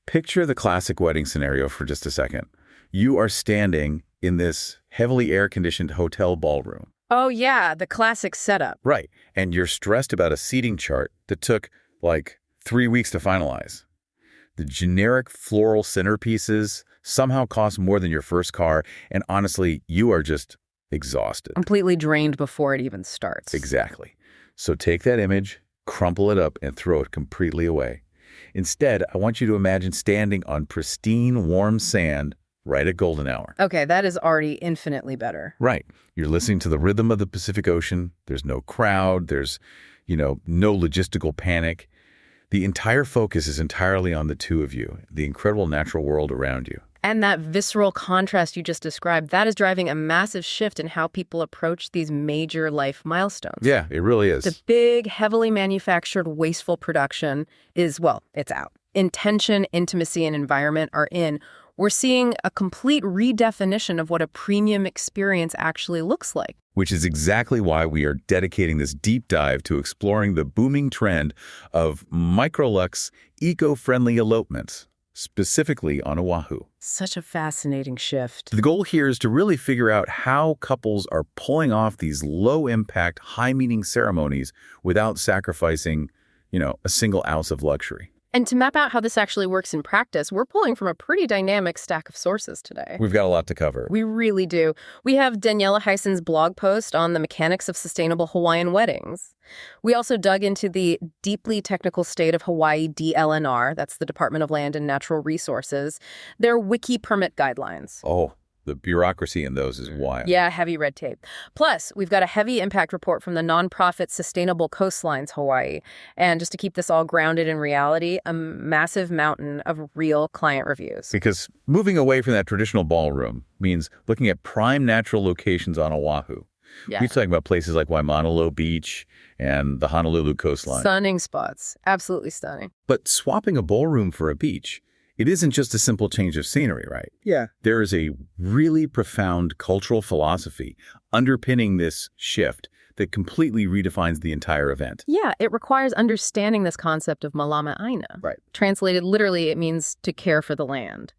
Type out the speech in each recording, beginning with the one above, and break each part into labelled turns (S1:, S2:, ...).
S1: Picture the classic wedding scenario for just a second. You are standing in this heavily air-conditioned hotel ballroom.
S2: Oh, yeah, the classic setup.
S1: Right. And you're stressed about a seating chart that took, like, 3 weeks to finalize. The generic floral centerpieces somehow cost more than your first car, and honestly, you are just exhausted.
S2: Completely drained before it even starts.
S1: Exactly. So take that image, crumple it up, and throw it completely away. Instead, I want you to imagine standing on pristine, warm sand right at golden hour.
S2: Okay, that is already infinitely better.
S1: Right. You're listening to the rhythm of the Pacific Ocean. There's no crowd. There's, no logistical panic. The entire focus is entirely on the two of you, the incredible natural world around you.
S2: And that visceral contrast you just described, that is driving a massive shift in how people approach these major life milestones.
S1: Yeah, it really is.
S2: The big, heavily manufactured, wasteful production is, well, it's out. Intention, intimacy, and environment are in. We're seeing a complete redefinition of what a premium experience actually looks like.
S1: Which is exactly why we are dedicating this deep dive to exploring the booming trend of MicroLuxe eco-friendly elopements, specifically on Oahu.
S2: Such a fascinating shift.
S1: The goal here is to really figure out how couples are pulling off these low-impact, high-meaning ceremonies without sacrificing, a single ounce of luxury.
S2: And to map out how this actually works in practice, we're pulling from a pretty dynamic stack of sources today.
S1: We've got a lot to cover.
S2: We really do. We have Daniela Heisen's blog post on the mechanics of sustainable Hawaiian weddings. We also dug into the deeply technical state of Hawaii DLNR, that's the Department of Land and Natural Resources, their wiki permit guidelines.
S1: Oh, the bureaucracy in those is wild.
S2: Yeah, heavy red tape. Plus, we've got a heavy impact report from the nonprofit Sustainable Coastlines Hawaii. And just to keep this all grounded in reality, a massive mountain of real client reviews.
S1: Because moving away from that traditional ballroom means looking at prime natural locations on Oahu.
S2: Yeah.
S1: We're talking about places like Waimanalo Beach and the Honolulu coastline.
S2: Stunning spots. Absolutely stunning.
S1: But swapping a ballroom for a beach, it isn't just a simple change of scenery, right?
S2: Yeah.
S1: There is a really profound cultural philosophy underpinning this shift that completely redefines the entire event.
S2: Yeah, it requires understanding this concept of Malama Aina.
S1: Right.
S2: Translated literally, it means to care for the land.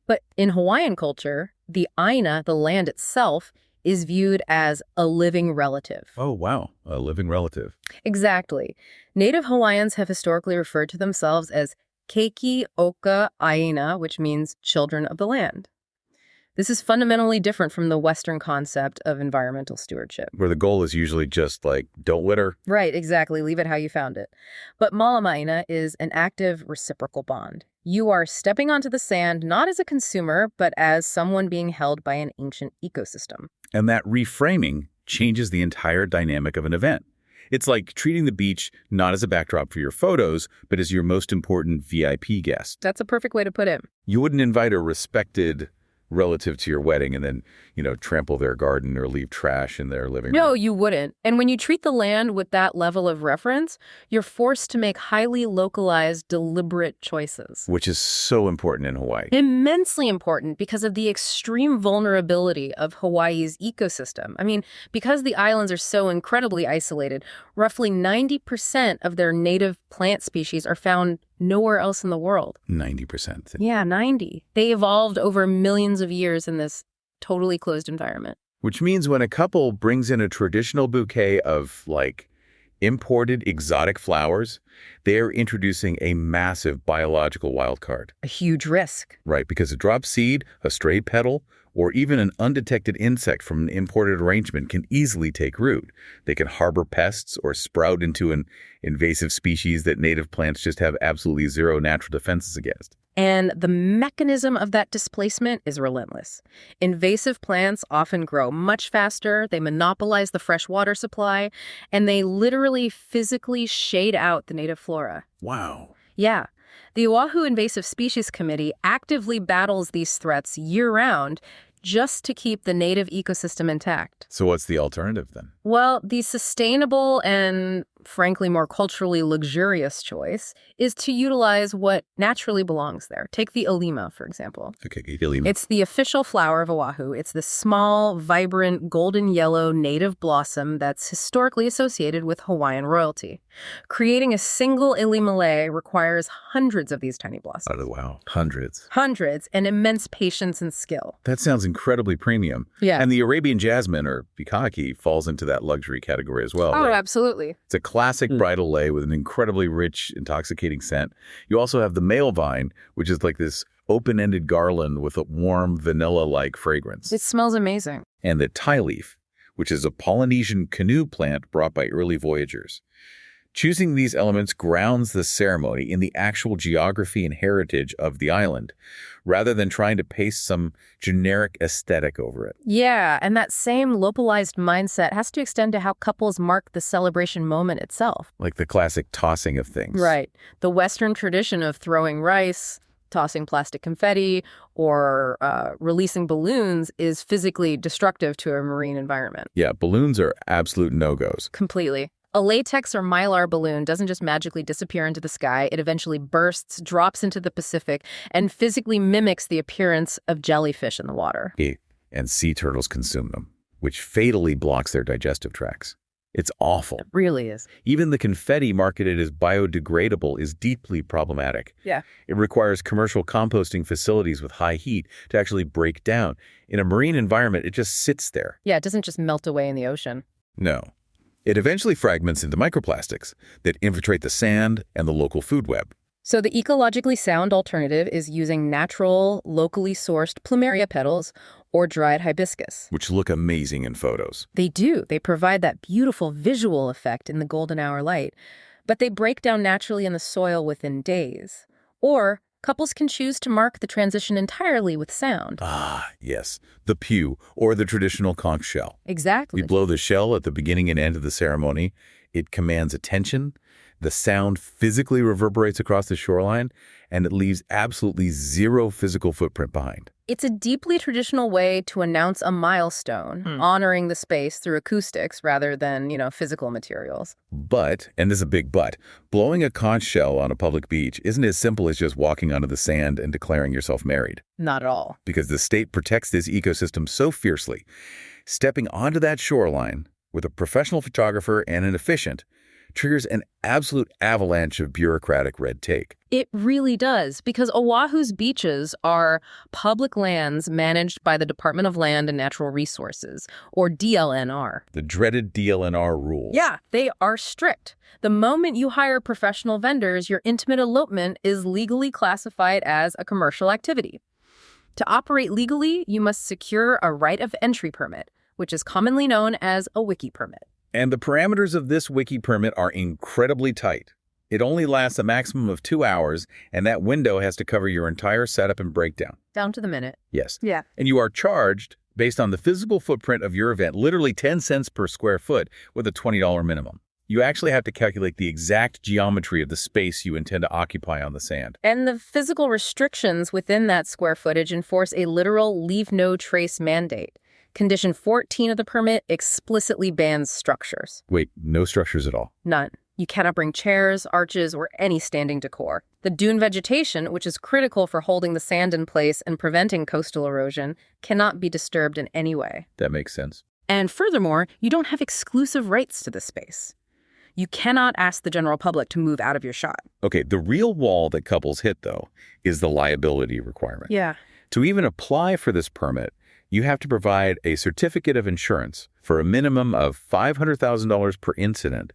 S2: But in Hawaiian culture, the Aina, the land itself, is viewed as a living relative.
S1: Oh, wow. A living relative.
S2: Exactly. Native Hawaiians have historically referred to themselves as Keiki Oka Aina, which means children of the land. This is fundamentally different from the Western concept of environmental stewardship.
S1: Where the goal is usually just like, don't litter.
S2: Right, exactly. Leave it how you found it. But Malama Aina is an active reciprocal bond. You are stepping onto the sand not as a consumer, but as someone being held by an ancient ecosystem.
S1: And that reframing changes the entire dynamic of an event. It's like treating the beach not as a backdrop for your photos, but as your most important VIP guest.
S2: That's a perfect way to put it.
S1: You wouldn't invite a respected relative to your wedding and then, trample their garden or leave trash in their living room.
S2: No, you wouldn't. And when you treat the land with that level of reference, you're forced to make highly localized, deliberate choices.
S1: Which is so important in Hawaii.
S2: Immensely important because of the extreme vulnerability of Hawaii's ecosystem. I mean, because the islands are so incredibly isolated, roughly 90% of their native plant species are found nowhere else in the world.
S1: 90%.
S2: Yeah, 90. They evolved over millions of years in this totally closed environment.
S1: Which means when a couple brings in a traditional bouquet of, imported exotic flowers, they're introducing a massive biological wildcard.
S2: A huge risk.
S1: Right, because a dropped seed, a stray petal, or even an undetected insect from an imported arrangement can easily take root. They can harbor pests or sprout into an invasive species that native plants just have absolutely zero natural defenses against.
S2: And the mechanism of that displacement is relentless. Invasive plants often grow much faster, they monopolize the fresh water supply, and they literally physically shade out the native flora.
S1: Wow.
S2: Yeah. The Oahu Invasive Species Committee actively battles these threats year-round just to keep the native ecosystem intact.
S1: So what's the alternative then?
S2: Well, the sustainable and, frankly, more culturally luxurious choice is to utilize what naturally belongs there. Take the Olima, for example.
S1: Okay, Ilima.
S2: It's the official flower of Oahu. It's the small, vibrant, golden yellow native blossom that's historically associated with Hawaiian royalty. Creating a single Ilimale requires hundreds of these tiny blossoms.
S1: Oh, wow. Hundreds.
S2: Hundreds, and immense patience and skill.
S1: That sounds incredibly premium.
S2: Yeah.
S1: And the Arabian jasmine, or pikaki, falls into that luxury category as well.
S2: Oh,
S1: right?
S2: absolutely.
S1: It's a classic bridal lei with an incredibly rich, intoxicating scent. You also have the male vine, which is like this open-ended garland with a warm, vanilla-like fragrance.
S2: It smells amazing.
S1: And the tie leaf, which is a Polynesian canoe plant brought by early voyagers. Choosing these elements grounds the ceremony in the actual geography and heritage of the island, rather than trying to paste some generic aesthetic over it.
S2: Yeah, and that same localized mindset has to extend to how couples mark the celebration moment itself.
S1: Like the classic tossing of things.
S2: Right. The Western tradition of throwing rice, tossing plastic confetti, or releasing balloons is physically destructive to a marine environment.
S1: Yeah, balloons are absolute no-goes.
S2: Completely. A latex or mylar balloon doesn't just magically disappear into the sky. It eventually bursts, drops into the Pacific, and physically mimics the appearance of jellyfish in the water.
S1: And sea turtles consume them, which fatally blocks their digestive tracts. It's awful.
S2: It really is.
S1: Even the confetti marketed as biodegradable is deeply problematic.
S2: Yeah.
S1: It requires commercial composting facilities with high heat to actually break down. In a marine environment, it just sits there.
S2: Yeah, it doesn't just melt away in the ocean.
S1: No. It eventually fragments into microplastics that infiltrate the sand and the local food web.
S2: So the ecologically sound alternative is using natural, locally sourced plumeria petals or dried hibiscus.
S1: Which look amazing in photos.
S2: They do. They provide that beautiful visual effect in the golden hour light, but they break down naturally in the soil within days. Or couples can choose to mark the transition entirely with sound.
S1: Ah, yes. The pew, or the traditional conch shell.
S2: Exactly.
S1: We blow the shell at the beginning and end of the ceremony. It commands attention. The sound physically reverberates across the shoreline, and it leaves absolutely zero physical footprint behind.
S2: It's a deeply traditional way to announce a milestone, honoring the space through acoustics rather than, physical materials.
S1: But, and this is a big but, blowing a conch shell on a public beach isn't as simple as just walking onto the sand and declaring yourself married.
S2: Not at all.
S1: Because the state protects this ecosystem so fiercely. Stepping onto that shoreline with a professional photographer and an officiant triggers an absolute avalanche of bureaucratic red tape.
S2: It really does, because Oahu's beaches are public lands managed by the Department of Land and Natural Resources, or DLNR.
S1: The dreaded DLNR rules.
S2: Yeah, they are strict. The moment you hire professional vendors, your intimate elopement is legally classified as a commercial activity. To operate legally, you must secure a right of entry permit, which is commonly known as a wiki permit.
S1: And the parameters of this wiki permit are incredibly tight. It only lasts a maximum of 2 hours, and that window has to cover your entire setup and breakdown.
S2: Down to the minute.
S1: Yes.
S2: Yeah.
S1: And you are charged based on the physical footprint of your event, literally 10 cents per square foot with a $20 minimum. You actually have to calculate the exact geometry of the space you intend to occupy on the sand.
S2: And the physical restrictions within that square footage enforce a literal leave no trace mandate. Condition 14 of the permit explicitly bans structures.
S1: Wait, no structures at all?
S2: None. You cannot bring chairs, arches, or any standing decor. The dune vegetation, which is critical for holding the sand in place and preventing coastal erosion, cannot be disturbed in any way.
S1: That makes sense.
S2: And furthermore, you don't have exclusive rights to this space. You cannot ask the general public to move out of your shot.
S1: Okay, the real wall that couples hit, though, is the liability requirement.
S2: Yeah.
S1: To even apply for this permit, you have to provide a certificate of insurance for a minimum of $500,000 per incident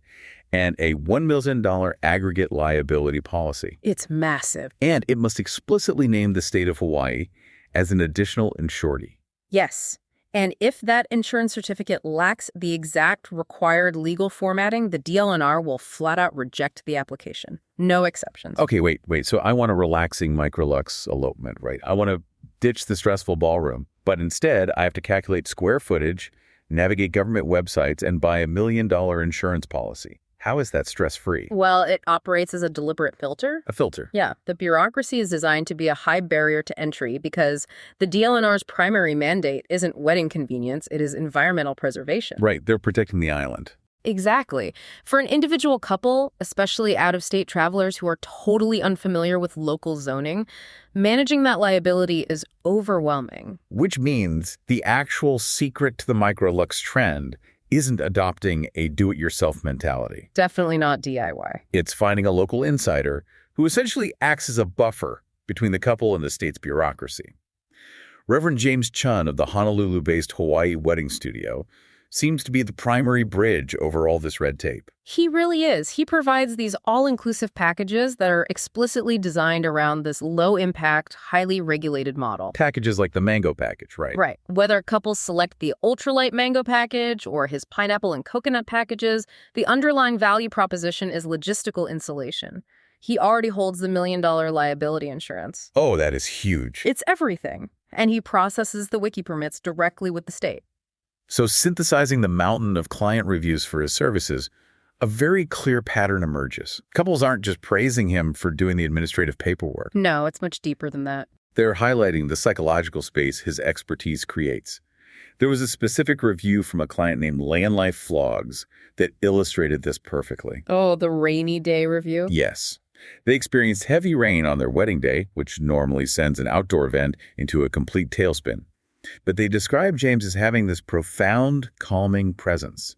S1: and a $1 million aggregate liability policy.
S2: It's massive.
S1: And it must explicitly name the state of Hawaii as an additional insurety.
S2: Yes. And if that insurance certificate lacks the exact required legal formatting, the DLNR will flat out reject the application. No exceptions.
S1: Okay, wait. So I want a relaxing MicroLuxe elopement, right? I want to ditch the stressful ballroom. But instead, I have to calculate square footage, navigate government websites, and buy $1 million insurance policy. How is that stress-free?
S2: Well, it operates as a deliberate filter.
S1: A filter.
S2: Yeah, the bureaucracy is designed to be a high barrier to entry because the DLNR's primary mandate isn't wedding convenience, it is environmental preservation.
S1: Right, they're protecting the island.
S2: Exactly. For an individual couple, especially out-of-state travelers who are totally unfamiliar with local zoning, managing that liability is overwhelming.
S1: Which means the actual secret to the MicroLuxe trend isn't adopting a do-it-yourself mentality.
S2: Definitely not DIY.
S1: It's finding a local insider who essentially acts as a buffer between the couple and the state's bureaucracy. Reverend James Chun of the Honolulu-based Hawaii wedding studio seems to be the primary bridge over all this red tape.
S2: He really is. He provides these all-inclusive packages that are explicitly designed around this low-impact, highly regulated model.
S1: Packages like the mango package, right?
S2: Right. Whether couples select the ultralight mango package or his pineapple and coconut packages, the underlying value proposition is logistical insulation. He already holds the $1 million liability insurance.
S1: Oh, that is huge.
S2: It's everything. And he processes the wiki permits directly with the state.
S1: So synthesizing the mountain of client reviews for his services, a very clear pattern emerges. Couples aren't just praising him for doing the administrative paperwork.
S2: No, it's much deeper than that.
S1: They're highlighting the psychological space his expertise creates. There was a specific review from a client named Land Life Vlogs that illustrated this perfectly.
S2: Oh, the rainy day review?
S1: Yes. They experienced heavy rain on their wedding day, which normally sends an outdoor event into a complete tailspin. But they describe James as having this profound, calming presence,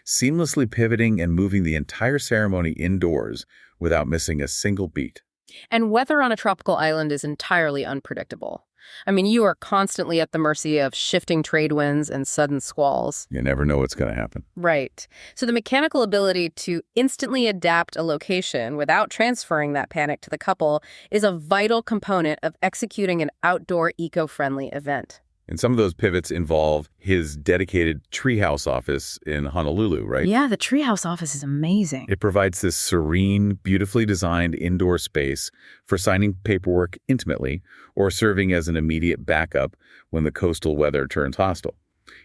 S1: seamlessly pivoting and moving the entire ceremony indoors without missing a single beat.
S2: And weather on a tropical island is entirely unpredictable. I mean, you are constantly at the mercy of shifting trade winds and sudden squalls.
S1: You never know what's going to happen.
S2: Right. So the mechanical ability to instantly adapt a location without transferring that panic to the couple is a vital component of executing an outdoor eco-friendly event.
S1: And some of those pivots involve his dedicated treehouse office in Honolulu, right?
S2: Yeah, the treehouse office is amazing.
S1: It provides this serene, beautifully designed indoor space for signing paperwork intimately or serving as an immediate backup when the coastal weather turns hostile.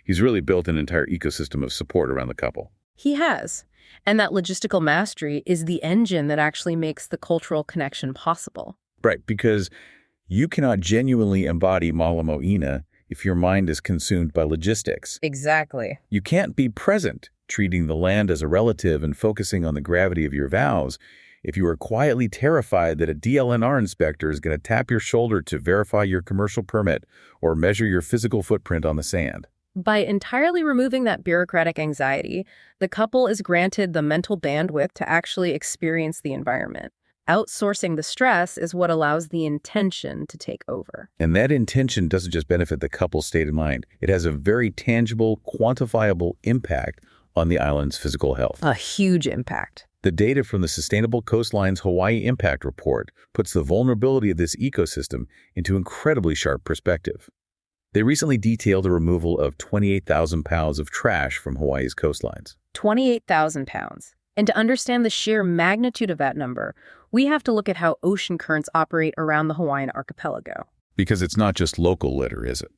S1: He's really built an entire ecosystem of support around the couple.
S2: He has. And that logistical mastery is the engine that actually makes the cultural connection possible.
S1: Right, because you cannot genuinely embody Malama Aina if your mind is consumed by logistics.
S2: Exactly.
S1: You can't be present, treating the land as a relative and focusing on the gravity of your vows, if you are quietly terrified that a DLNR inspector is going to tap your shoulder to verify your commercial permit or measure your physical footprint on the sand.
S2: By entirely removing that bureaucratic anxiety, the couple is granted the mental bandwidth to actually experience the environment. Outsourcing the stress is what allows the intention to take over.
S1: And that intention doesn't just benefit the couple's state of mind. It has a very tangible, quantifiable impact on the island's physical health.
S2: A huge impact.
S1: The data from the Sustainable Coastlines Hawaii Impact Report puts the vulnerability of this ecosystem into incredibly sharp perspective. They recently detailed the removal of 28,000 pounds of trash from Hawaii's coastlines.
S2: 28,000 pounds. And to understand the sheer magnitude of that number, we have to look at how ocean currents operate around the Hawaiian archipelago.
S1: Because it's not just local litter, is it?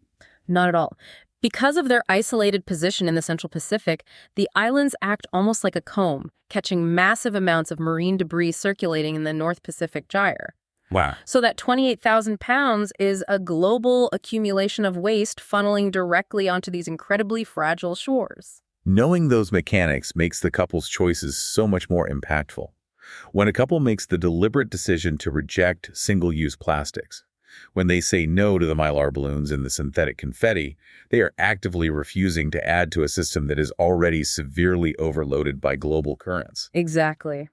S2: Not at all. Because of their isolated position in the Central Pacific, the islands act almost like a comb, catching massive amounts of marine debris circulating in the North Pacific Gyre.
S1: Wow.
S2: So that 28,000 pounds is a global accumulation of waste funneling directly onto these incredibly fragile shores.
S1: Knowing those mechanics makes the couple's choices so much more impactful. When a couple makes the deliberate decision to reject single-use plastics, when they say no to the mylar balloons and the synthetic confetti, they are actively refusing to add to a system that is already severely overloaded by global currents.
S2: Exactly.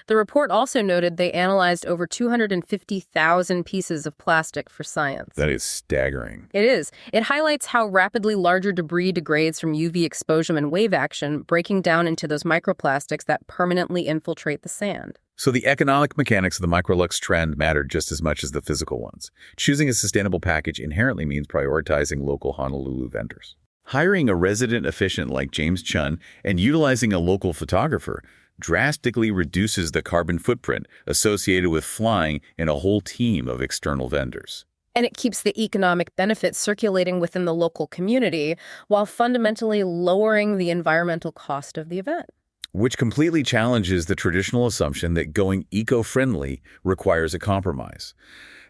S2: The report also noted they analyzed over 250,000 pieces of plastic for science.
S1: That is staggering.
S2: It is. It highlights how rapidly larger debris degrades from UV exposure and wave action, breaking down into those microplastics that permanently infiltrate the sand.
S1: So the economic mechanics of the MicroLuxe trend mattered just as much as the physical ones. Choosing a sustainable package inherently means prioritizing local Honolulu vendors. Hiring a resident efficient like James Chun and utilizing a local photographer drastically reduces the carbon footprint associated with flying in a whole team of external vendors.
S2: And it keeps the economic benefits circulating within the local community while fundamentally lowering the environmental cost of the event.
S1: Which completely challenges the traditional assumption that going eco-friendly requires a compromise.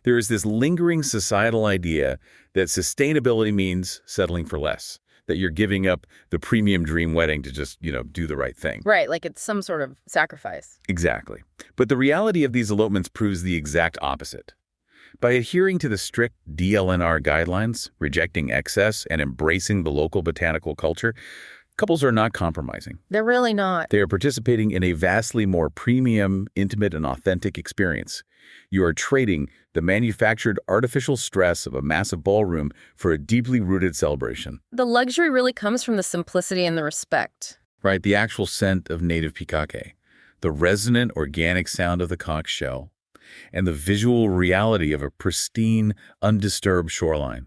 S1: There is this lingering societal idea that sustainability means settling for less, that you're giving up the premium dream wedding to just, do the right thing.
S2: Right, like it's some sort of sacrifice.
S1: Exactly. But the reality of these elopements proves the exact opposite. By adhering to the strict DLNR guidelines, rejecting excess, and embracing the local botanical culture, couples are not compromising.
S2: They're really not.
S1: They are participating in a vastly more premium, intimate, and authentic experience. You are trading the manufactured artificial stress of a massive ballroom for a deeply rooted celebration.
S2: The luxury really comes from the simplicity and the respect.
S1: Right, the actual scent of native pikake, the resonant organic sound of the conch shell, and the visual reality of a pristine, undisturbed shoreline.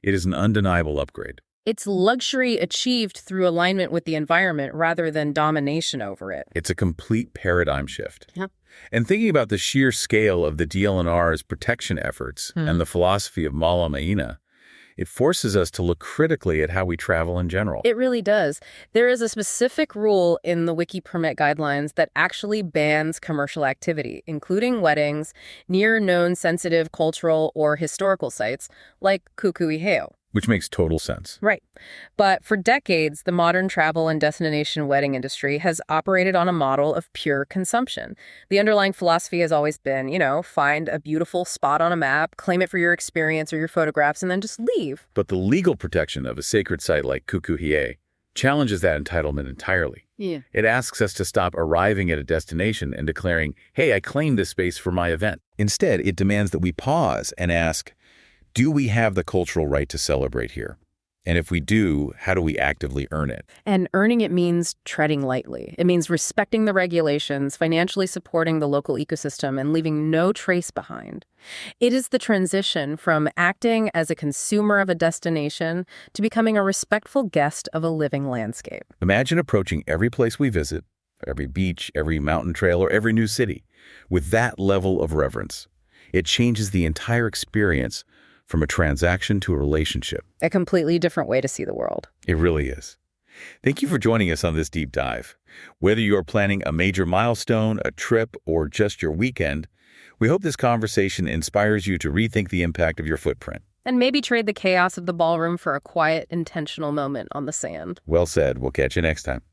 S1: It is an undeniable upgrade.
S2: It's luxury achieved through alignment with the environment rather than domination over it.
S1: It's a complete paradigm shift.
S2: Yeah.
S1: And thinking about the sheer scale of the DLNR's protection efforts and the philosophy of Malama Aina, it forces us to look critically at how we travel in general.
S2: It really does. There is a specific rule in the Wiki Permit guidelines that actually bans commercial activity, including weddings, near known sensitive cultural or historical sites like Kukuiheo.
S1: Which makes total sense.
S2: Right. But for decades, the modern travel and destination wedding industry has operated on a model of pure consumption. The underlying philosophy has always been, find a beautiful spot on a map, claim it for your experience or your photographs, and then just leave.
S1: But the legal protection of a sacred site like Kukuiheo challenges that entitlement entirely.
S2: Yeah.
S1: It asks us to stop arriving at a destination and declaring, hey, I claim this space for my event. Instead, it demands that we pause and ask, do we have the cultural right to celebrate here? And if we do, how do we actively earn it?
S2: And earning it means treading lightly. It means respecting the regulations, financially supporting the local ecosystem, and leaving no trace behind. It is the transition from acting as a consumer of a destination to becoming a respectful guest of a living landscape.
S1: Imagine approaching every place we visit, every beach, every mountain trail, or every new city, with that level of reverence. It changes the entire experience from a transaction to a relationship.
S2: A completely different way to see the world.
S1: It really is. Thank you for joining us on this deep dive. Whether you're planning a major milestone, a trip, or just your weekend, we hope this conversation inspires you to rethink the impact of your footprint.
S2: And maybe trade the chaos of the ballroom for a quiet, intentional moment on the sand.
S1: Well said. We'll catch you next time.